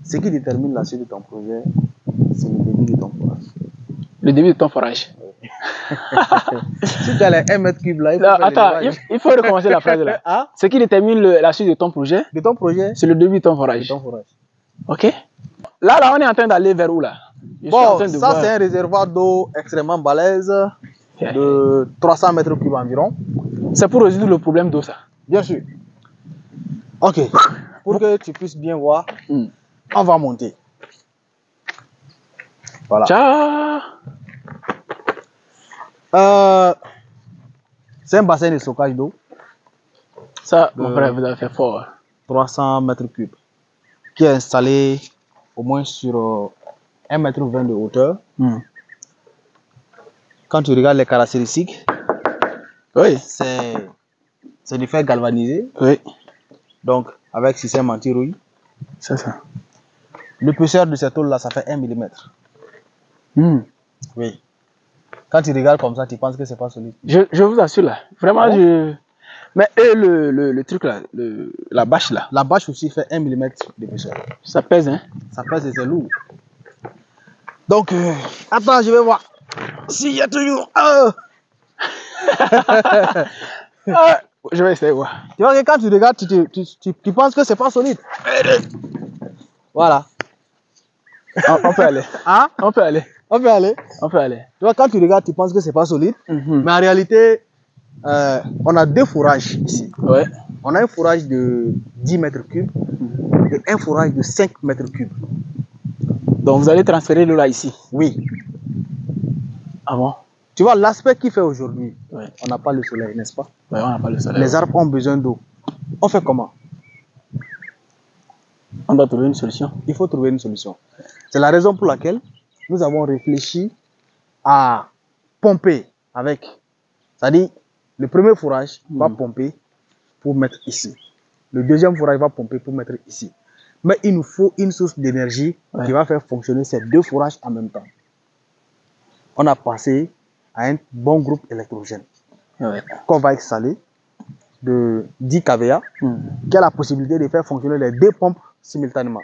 Ce qui détermine la suite de ton projet, c'est le début de ton forage. Le début de ton forage. Si tu as les 1 mètre cube là, il faut recommencer la phrase là. Hein? Ce qui détermine la suite de ton projet, c'est le début de ton forage. Ok. Là, on est en train d'aller vers où là? Bon, ça c'est un réservoir d'eau extrêmement balèze de 300 mètres cubes environ. C'est pour résoudre le problème d'eau ça? Bien sûr. Ok. Pour que tu puisses bien voir, on va monter. Voilà. Ciao. C'est un bassin de stockage d'eau. Ça, mon frère, vous avez fait fort. 300 mètres cubes. Qui est installé au moins sur 1,20 m de hauteur. Quand tu regardes les caractéristiques, c'est du fer galvanisé. Oui. Donc, avec système anti-rouille. C'est ça. L'épaisseur de cette eau-là, ça fait 1 mm. Oui. Quand tu regardes comme ça, tu penses que c'est pas solide. Je vous assure là. Vraiment, Mais le truc là, la bâche là. La bâche aussi fait 1 mm d'épaisseur. Ça pèse, hein? Ça pèse et c'est lourd. Donc, attends, je vais voir. S'il y a toujours. Je vais essayer de voir. Tu vois que quand tu regardes, tu penses que c'est pas solide. Voilà. On peut aller. Hein? On peut aller. On peut aller. On peut aller. Tu vois, quand tu regardes, tu penses que c'est pas solide. Mais en réalité, on a 2 fourrages ici. Ouais. On a un fourrage de 10 mètres cubes et un fourrage de 5 mètres cubes. Donc vous allez transférer l'eau là ici? Oui. Ah bon? Tu vois, l'aspect qu'il fait aujourd'hui, on n'a pas le soleil, n'est-ce pas? Oui, on n'a pas le soleil. Les arbres ont besoin d'eau. On fait comment? On doit trouver une solution. Il faut trouver une solution. C'est la raison pour laquelle nous avons réfléchi à pomper avec. C'est-à-dire, le premier fourrage va pomper pour mettre ici. Le deuxième fourrage va pomper pour mettre ici. Mais il nous faut une source d'énergie qui va faire fonctionner ces 2 fourrages en même temps. On a passé à un bon groupe électrogène qu'on va installer de 10 kVA qui a la possibilité de faire fonctionner les 2 pompes simultanément.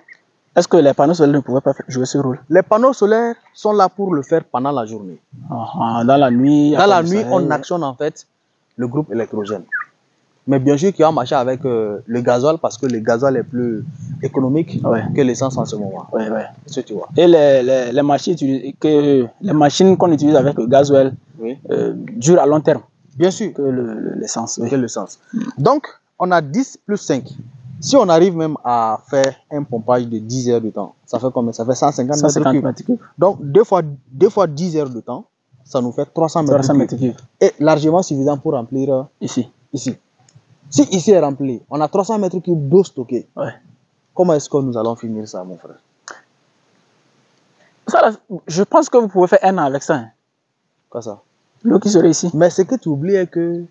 Est-ce que les panneaux solaires ne pouvaient pas jouer ce rôle? Les panneaux solaires sont là pour le faire pendant la journée. Dans la nuit? Dans la nuit, on actionne en fait le groupe électrogène. Mais bien sûr qu'il va marcher avec le gasoil parce que le gasoil est plus économique que l'essence en ce moment. Tu vois. Et les machines qu'on utilise avec le gasoil durent à long terme? Bien sûr. Que l'essence. Que l'essence. Donc, on a 10 plus 5. Si on arrive même à faire un pompage de 10 heures de temps, ça fait combien? Ça fait 150 mètres cubes. Donc, 2 fois 10 heures de temps, ça nous fait 300 mètres cubes. Et largement suffisant pour remplir ici. Si ici est rempli, on a 300 mètres cubes d'eau stockée. Comment est-ce que nous allons finir ça, mon frère? Ça, je pense que vous pouvez faire 1 an avec ça. Quoi ça? L'eau qui serait ici. Mais ce que tu oublies est que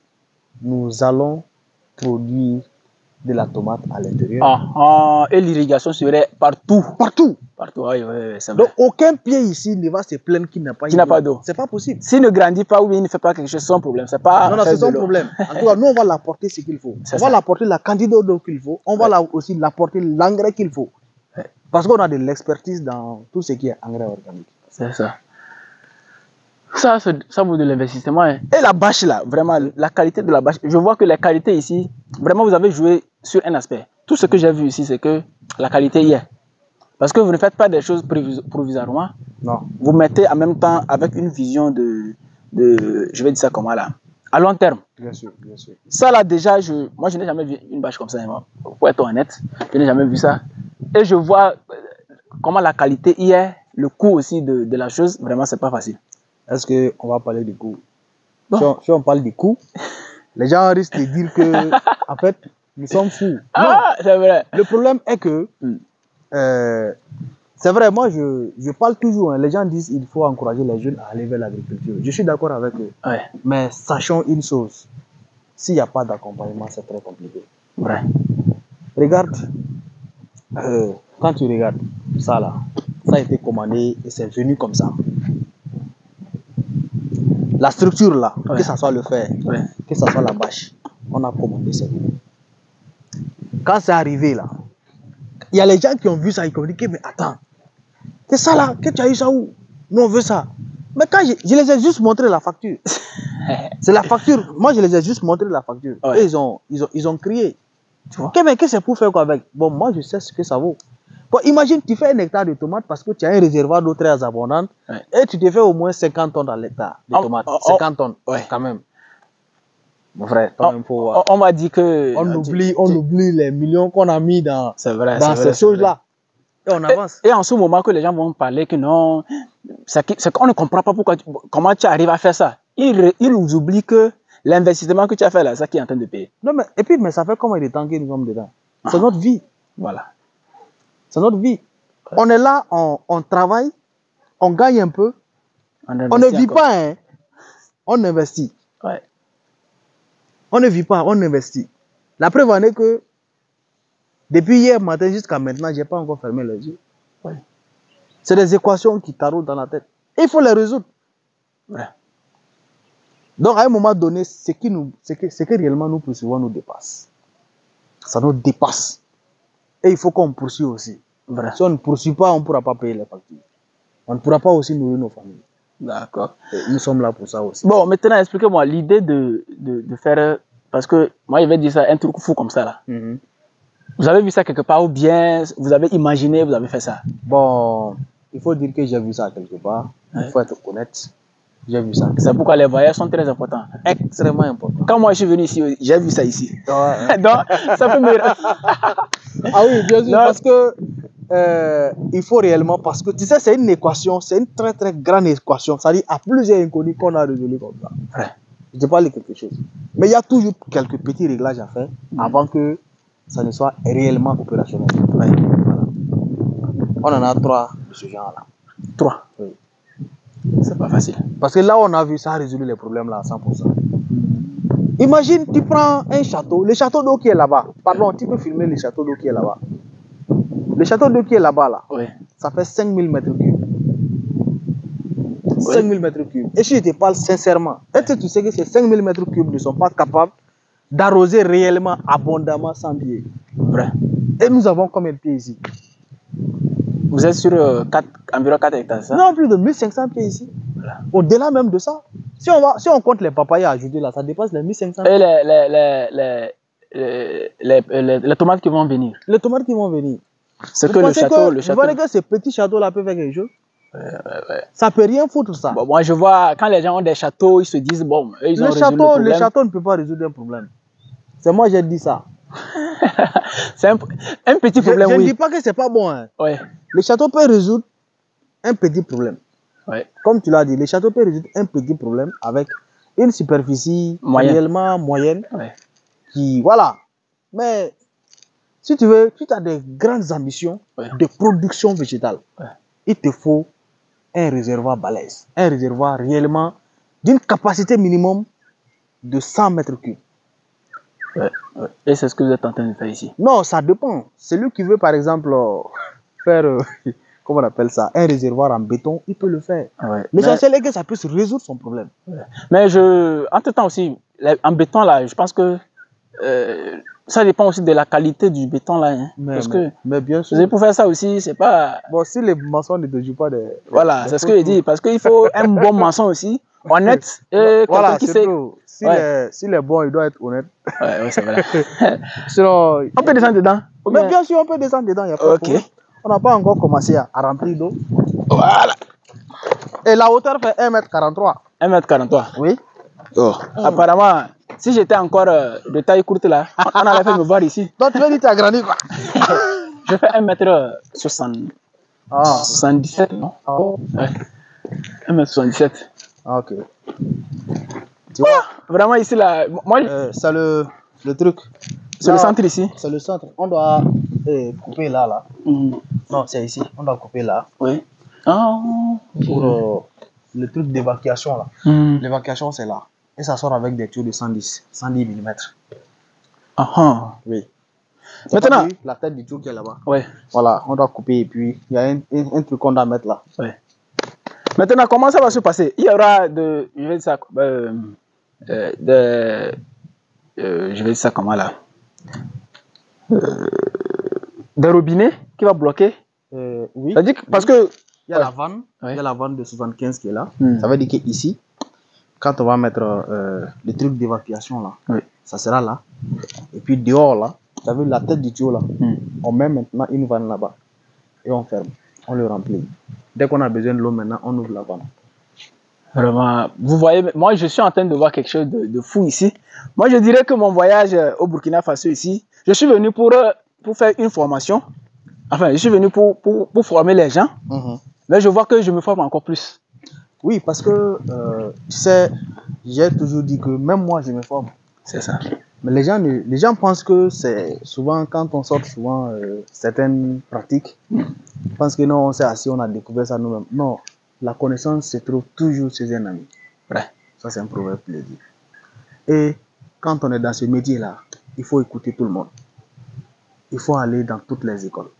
nous allons produire de la tomate à l'intérieur. Et l'irrigation serait partout. Partout. Oui, c'est vrai. Donc aucun pied ici ne va se plaindre qu'il n'a pas d'eau. C'est pas possible. S'il ne grandit pas ou bien il ne fait pas quelque chose, c'est son problème. C'est pas. Non, c'est son problème. En tout cas, nous on va l'apporter ce qu'il faut. On va l'apporter la quantité d'eau qu'il faut. On va aussi l'apporter l'engrais qu'il faut. Parce qu'on a de l'expertise dans tout ce qui est engrais organique. C'est ça. Ça vaut de l'investissement. Et la bâche là, vraiment, la qualité de la bâche. Je vois que les qualités ici, vraiment, vous avez joué sur un aspect. Tout ce que j'ai vu ici, c'est que la qualité y est. Parce que vous ne faites pas des choses provisoirement. Non. Vous mettez en même temps avec une vision de je vais dire ça comment là, à long terme. Bien sûr, bien sûr. Ça là déjà, moi je n'ai jamais vu une bâche comme ça. Pour être honnête, je n'ai jamais vu ça. Et je vois comment la qualité y est, le coût aussi de la chose. Vraiment, c'est pas facile. Est-ce qu'on va parler du coût? Bon. Si on parle du coût, les gens risquent de dire que, en fait, nous sommes fous. C'est vrai. Le problème est que, c'est vrai, moi je parle toujours, les gens disent qu'il faut encourager les jeunes à aller vers l'agriculture. Je suis d'accord avec eux. Mais sachons une chose, s'il n'y a pas d'accompagnement, c'est très compliqué. Ouais. Regarde, quand tu regardes ça là, ça a été commandé et c'est venu comme ça. La structure là, que ce soit le fer, que ce soit la bâche, on a commandé ça. Quand c'est arrivé là, il y a les gens qui ont vu ça, ils ont dit, mais attends, c'est ça là, que tu as eu ça où? Nous on veut ça. Mais quand je les ai juste montré la facture. C'est la facture. Moi, je les ai juste montré la facture. Ouais. Et ils ont crié. Tu vois? Mais qu'est-ce que c'est pour faire quoi avec? Bon, moi, je sais ce que ça vaut. Bon, imagine, tu fais un hectare de tomates parce que tu as un réservoir d'eau très abondante. Ouais. Et tu te fais au moins 50 tonnes à l'hectare de tomates. 50 tonnes, ouais. quand même. Mon frère, quand même, faut voir. On m'a dit que... On oublie les millions qu'on a mis dans ces choses-là. Et on avance. Et en ce moment que les gens vont parler que non, c'est qu'on ne comprend pas comment tu arrives à faire ça. Ils nous oublient que l'investissement que tu as fait là, c'est ça qui est en train de payer. Non, mais ça fait combien de temps que nous sommes dedans? C'est notre vie. Voilà. C'est notre vie. Ouais. On est là, on travaille, on gagne un peu. On ne vit pas, hein. On investit. Ouais. On ne vit pas, on investit. La preuve en est que depuis hier matin jusqu'à maintenant, je n'ai pas encore fermé les yeux. Ouais. C'est des équations qui taraudent dans la tête. Et il faut les résoudre. Ouais. Donc, à un moment donné, ce que réellement nous poursuivons nous dépasse. Ça nous dépasse. Et il faut qu'on poursuive aussi. Vrai. Si on ne poursuit pas, on ne pourra pas payer les factures. On ne pourra pas aussi nourrir nos familles. D'accord. Nous sommes là pour ça aussi. Bon, maintenant, expliquez-moi l'idée de faire... Parce que moi, je vais dire ça, un truc fou comme ça, là. Mm-hmm. Vous avez vu ça quelque part ou bien vous avez imaginé, vous avez fait ça? Bon, il faut dire que j'ai vu ça quelque part. Il faut être honnête. J'ai vu ça. C'est pourquoi les voyages sont très importants. Extrêmement importants. Quand moi je suis venu ici, j'ai vu ça ici. Ouais. Donc, ça peut me... Ah oui, bien sûr, parce que il faut réellement, parce que tu sais, c'est une équation, c'est une très très grande équation. C'est-à-dire, à plusieurs inconnus qu'on a résolu comme ça. Ouais. Je te parle de quelque chose. Mais il y a toujours quelques petits réglages à faire avant que ça ne soit réellement opérationnel. Ouais. Voilà. On en a 3 de ce genre-là. 3? Oui. C'est pas facile. Parce que là, on a vu ça résoudre les problèmes là à 100%. Imagine, tu prends un château, le château d'eau qui est là-bas. Pardon, tu peux filmer le château d'eau qui est là-bas. Le château d'eau qui est là-bas, là, oui. Ça fait 5000 mètres cubes. 5000 mètres cubes. Et si je te parle sincèrement, est-ce que tu sais que ces 5000 mètres cubes ne sont pas capables d'arroser réellement abondamment 100 pieds? Vrai. Et nous avons combien de pieds ici? Vous êtes sur environ 4 hectares, ça? Non, plus de 1500 pieds ici. Voilà. Au-delà même de ça. Si on compte les papayas ajoutés là, ça dépasse les 1500 pieds. Et les tomates qui vont venir? Les tomates qui vont venir. C'est que le château... Vous voyez que ces petits châteaux là peuvent faire quelque chose? Ouais. Ça peut rien foutre ça. Bon, moi je vois, quand les gens ont des châteaux, ils se disent, bon, eux, ils ont résolu le problème. Le château ne peut pas résoudre un problème. C'est moi j'ai dit ça. C'est un petit problème, je ne dis pas que c'est pas bon. Hein. Ouais. Le château peut résoudre un petit problème. Ouais. Comme tu l'as dit, le château peut résoudre un petit problème avec une superficie réellement moyenne. Ouais. Qui, voilà. Mais si tu veux, tu as des grandes ambitions de production végétale. Ouais. Il te faut un réservoir balèze. Un réservoir réellement d'une capacité minimum de 100 mètres cubes. Ouais, ouais. Et c'est ce que vous êtes en train de faire ici? Non, ça dépend. Celui qui veut, par exemple, faire, comment on appelle ça, un réservoir en béton, il peut le faire. Ouais. L'essentiel est que ça puisse résoudre son problème. Ouais. Mais entre-temps aussi, en béton, là, je pense que ça dépend aussi de la qualité du béton, là. Hein, mais bien sûr. Pour faire ça aussi, c'est pas... Bon, si les maçons ne te jouent pas des... Voilà, c'est ce que je dis. Parce qu'il faut un bon maçon aussi, honnête. Et voilà, qui sait... Si les bons, il doit être honnête. Ouais, c'est vrai. Sinon, on peut descendre dedans? Mais bien sûr, on peut descendre dedans. Y a pas de problème. On n'a pas encore commencé à remplir d'eau. Voilà. Et la hauteur fait 1m43. 1m43? Oui. Oh. Apparemment, si j'étais encore de taille courte là, on allait fait me voir ici. Donc tu veux dire que tu as grandi quoi? Je fais 1m77, non? Ouais. 1m77. Ah, ok. Tu vois, vraiment ici là, moi c'est le truc. C'est le centre ici. C'est le centre. On doit couper là. Non, c'est ici. On doit couper là. Oui. Pour le truc d'évacuation là. L'évacuation c'est là. Et ça sort avec des tuyaux de 110 mm. Oui. Maintenant, la tête du tuyau qui est là-bas. Oui. Voilà, on doit couper et puis il y a un truc qu'on doit mettre là. Oui. Maintenant, comment ça va se passer? Il y aura je vais dire ça, je vais dire ça comment là? Des robinets qui va bloquer. Oui. C'est-à-dire que, parce que... Il y a la vanne, il y a la vanne de 75 qui est là. Hmm. Ça veut dire qu'ici, quand on va mettre le truc d'évacuation là, Oui. ça sera là. Et puis dehors là, vous avez la tête du tuyau là. On met maintenant une vanne là-bas et on ferme, on le remplit. Dès qu'on a besoin de l'eau maintenant, on ouvre la vanne. Vraiment, vous voyez, moi je suis en train de voir quelque chose de fou ici. Moi je dirais que mon voyage au Burkina Faso ici, je suis venu pour faire une formation. Enfin, je suis venu pour former les gens. Mais je vois que je me forme encore plus. Oui, parce que, tu sais, j'ai toujours dit que même moi, je me forme. C'est ça. Mais les gens pensent que c'est souvent, quand on sort souvent certaines pratiques, ils pensent que non, on s'est assis, on a découvert ça nous-mêmes. Non, la connaissance se trouve toujours chez un ami. Ouais. Ça, c'est un proverbe qui le dit. Et quand on est dans ce métier-là, il faut écouter tout le monde. Il faut aller dans toutes les écoles.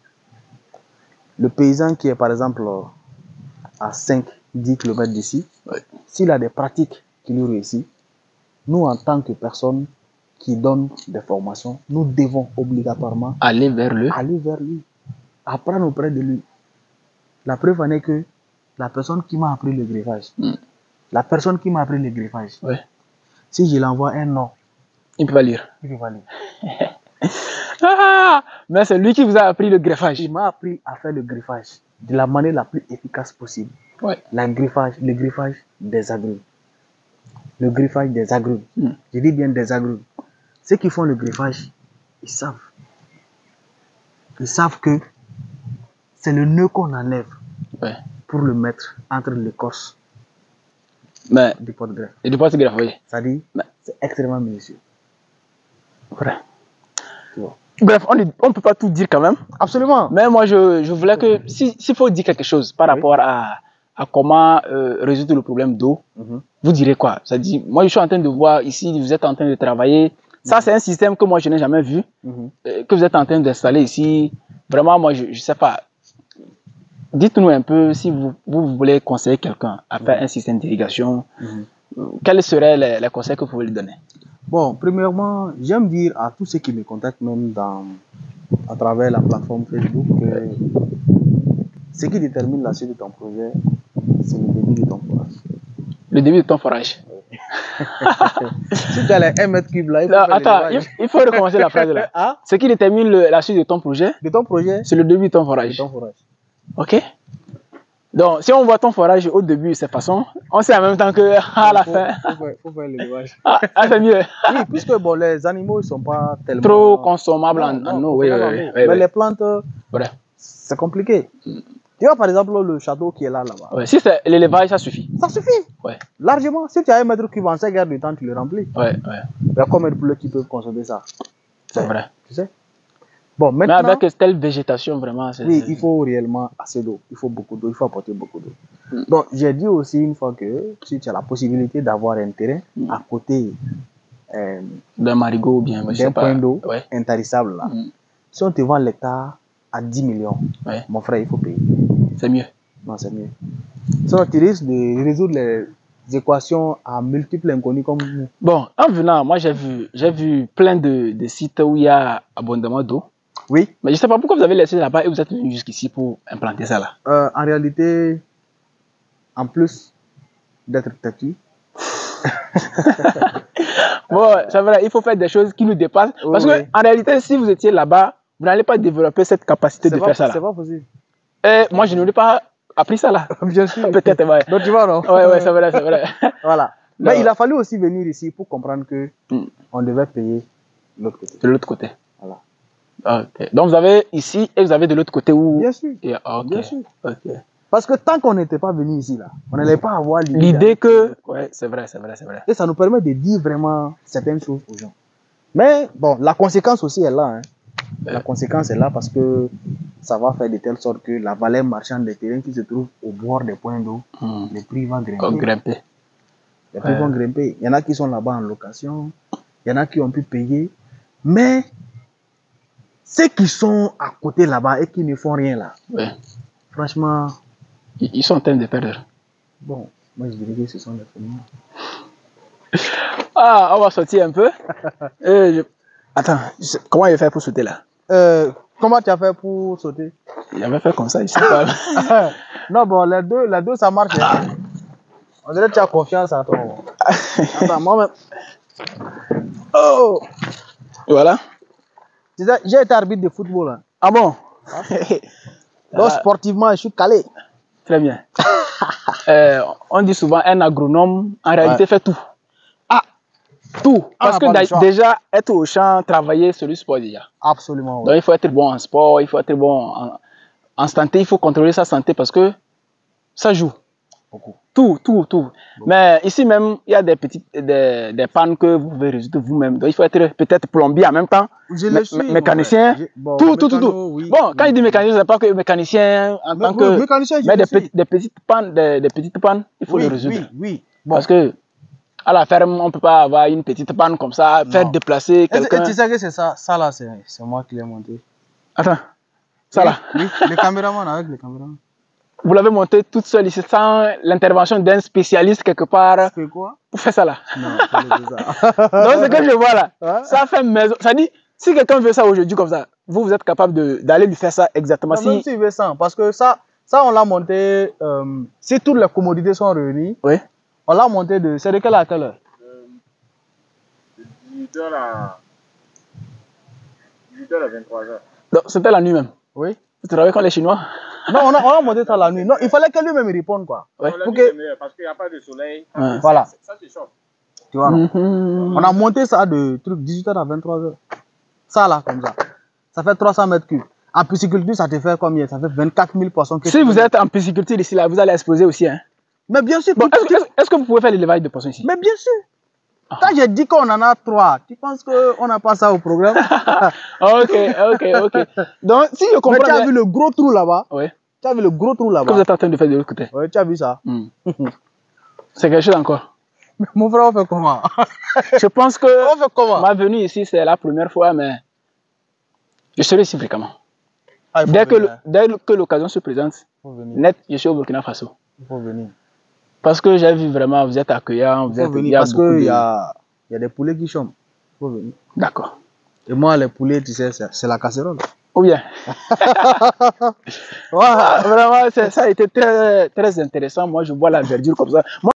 Le paysan qui est, par exemple, à 5-10 km d'ici, s'il a des pratiques qui lui réussissent, nous, en tant que personnes qui donnent des formations, nous devons obligatoirement aller vers lui, apprendre auprès de lui. La preuve en est que la personne qui m'a appris le greffage, si je l'envoie un nom, il ne peut pas lire. Il peut pas lire. Mais c'est lui qui vous a appris le greffage. Il m'a appris à faire le greffage de la manière la plus efficace possible. Ouais. Le greffage des agrumes. Le greffage des agrumes. Je dis bien des agrumes. Ceux qui font le greffage, ils savent. Ils savent que c'est le nœud qu'on enlève pour le mettre entre l'écorce du porte-greffe. Et du porte-greffe, oui. C'est-à-dire, c'est extrêmement minutieux. Vrai. Bref, on ne peut pas tout dire quand même. Absolument. Mais moi, je voulais que, s'il faut dire quelque chose par rapport à comment résoudre le problème d'eau, vous direz quoi? C'est-à-dire, moi, je suis en train de voir ici, vous êtes en train de travailler. Ça, c'est un système que moi, je n'ai jamais vu, que vous êtes en train d'installer ici. Vraiment, moi, je ne sais pas. Dites-nous un peu si vous voulez conseiller quelqu'un à faire un système d'irrigation. Quels seraient les conseils que vous pouvez lui donner? Bon, premièrement, j'aime dire à tous ceux qui me contactent, même à travers la plateforme Facebook, que ce qui détermine la suite de ton projet, c'est le début de ton forage. Le début de ton forage. Si tu as les 1 mètre cube là, il faut recommencer la phrase là. Ce qui détermine la suite de ton projet, c'est le début de ton forage. Ok. Donc, si on voit ton forage au début de cette façon, on sait en même temps qu'à la fin. Il faut faire l'élevage. C'est mieux. Oui, puisque bon, les animaux ne sont pas tellement. Trop consommables en eau. Oui. Mais les plantes, c'est compliqué. Tu vois, par exemple, le château qui est là-bas. Ouais. Si c'est l'élevage, ça suffit. Ça suffit. Ouais. Largement. Si tu as 1 mètre cube en 5 heures de temps, tu le remplis. Ouais. Il y a combien de poules qui peuvent consommer ça? C'est vrai. Tu sais? Bon, maintenant, mais avec telle végétation, vraiment. Oui, il faut réellement assez d'eau. Il faut beaucoup d'eau. Il faut apporter beaucoup d'eau. Donc, j'ai dit aussi une fois que si tu as la possibilité d'avoir un terrain à côté d'un marigot ou bien d'un point d'eau intarissable, là. Si on te vend l'hectare à 10 millions, mon frère, il faut payer. C'est mieux. Non, c'est mieux. Sinon, tu risques de résoudre les équations à multiples inconnus comme nous. Bon, en venant, moi, j'ai vu plein de sites où il y a abondamment d'eau. Oui. Mais je ne sais pas pourquoi vous avez laissé là-bas et vous êtes venu jusqu'ici pour implanter ça là. En réalité, en plus d'être têtu. Bon, c'est vrai, il faut faire des choses qui nous dépassent. Parce que en réalité, si vous étiez là-bas, vous n'allez pas développer cette capacité de faire ça là. C'est pas possible. Et moi, je n'aurais pas appris ça là. Bien sûr. Peut-être, ouais. Donc tu vois, non? Ouais, c'est vrai, c'est vrai. Voilà. Mais il a fallu aussi venir ici pour comprendre que on devait payer de l'autre côté. De l'autre côté. Voilà. Okay. Donc vous avez ici et vous avez de l'autre côté où... Bien sûr. Bien sûr. Okay. Parce que tant qu'on n'était pas venu ici là, on n'allait pas avoir l'idée que... Ouais, c'est vrai. Et ça nous permet de dire vraiment certaines choses aux gens. Mais bon, la conséquence aussi est là. Hein. La conséquence est là parce que ça va faire de telle sorte que la valeur marchande des terrains qui se trouvent au bord des points d'eau, les prix vont grimper. Les prix vont grimper. Il y en a qui sont là-bas en location, il y en a qui ont pu payer, mais ceux qui sont à côté là-bas et qui ne font rien là, franchement... Ils sont en train de perdre. Bon, moi je dirais que ce sont les fainéants. On va sortir un peu. Attends, comment il va faire pour sauter là? Comment tu as fait pour sauter? J'avais fait comme ça ici. Non, bon, les deux, ça marche. Hein. On dirait que tu as confiance en toi. Attends, moi-même. Oh! Voilà. J'ai été arbitre de football. Hein. Ah bon? Donc, sportivement, je suis calé. Très bien. On dit souvent un agronome, en réalité, fait tout. Ah! Tout. Parce que déjà, être au champ, travailler sur le sport déjà. Absolument. Ouais. Donc, il faut être bon en sport, il faut être bon en santé, il faut contrôler sa santé parce que ça joue. Beaucoup. Tout. Beaucoup. Mais ici même, il y a des petites des pannes que vous pouvez résoudre vous-même. Donc, il faut être peut-être plombier en même temps, mécanicien, tout. Oui, bon, quand il dit mécanicien, c'est pas que mécanicien en tant que... Mécanicien, mais des petites pannes, il faut les résoudre. Oui. Bon. Parce que à la ferme, on ne peut pas avoir une petite panne comme ça, faire déplacer quelqu'un. Tu sais que c'est ça là, c'est moi qui l'ai monté. Attends, ça là. Oui, le caméraman avec le caméraman. Vous l'avez monté toute seule ici sans l'intervention d'un spécialiste quelque part. C'est quoi? Pour faire ça là. Non, c'est ça. Donc ce que je vois là, ça fait maison. Ça dit, si quelqu'un veut ça aujourd'hui comme ça, vous êtes capable d'aller lui faire ça exactement. Non, même s'il veut ça, parce que ça on l'a monté, si toutes les commodités sont réunies, oui. On l'a monté de... C'est de quelle à quelle heure? De 18h à 23h. Donc c'était la nuit même. Oui. Vous travaillez comme les Chinois? Non, on a monté ça la nuit. Non, il fallait que lui-même réponde quoi. Ouais. Non, la nuit, c'est meilleur parce qu'il n'y a pas de soleil. Ouais. Voilà. Ça c'est chaud. Tu vois, on a monté ça de 18h à 23h. Ça là, comme ça. Ça fait 300 mètres cubes. En pisciculture, ça te fait combien? Ça fait 24 000 poissons. Si vous êtes en pisciculture ici, là, vous allez exploser aussi. Hein? Mais bien sûr. Bon, est-ce que vous pouvez faire l'élevage de poissons ici? Mais bien sûr. Quand j'ai dit qu'on en a 3, tu penses qu'on n'a pas ça au programme? Ok. Donc, si je comprends. Mais tu as vu le gros trou là-bas? Oui. Tu as vu le gros trou là-bas? Que vous êtes en train de faire de l'autre côté? Oui, tu as vu ça? C'est quelque chose encore. Mais mon frère, on fait comment? Je pense que on fait comment? ma venue ici, c'est la première fois, mais je serai ici fréquemment. Ah, dès que l'occasion se présente, net, je suis au Burkina Faso. Il faut venir. Parce que j'ai vu vraiment, vous êtes accueillant, vous êtes venir parce qu'il y a des poulets qui chantent. Il faut venir. D'accord. Et moi, les poulets, tu sais, c'est la casserole. Ou bien. Vraiment, ça a été très, très intéressant. Moi, je vois la verdure comme ça. Moi,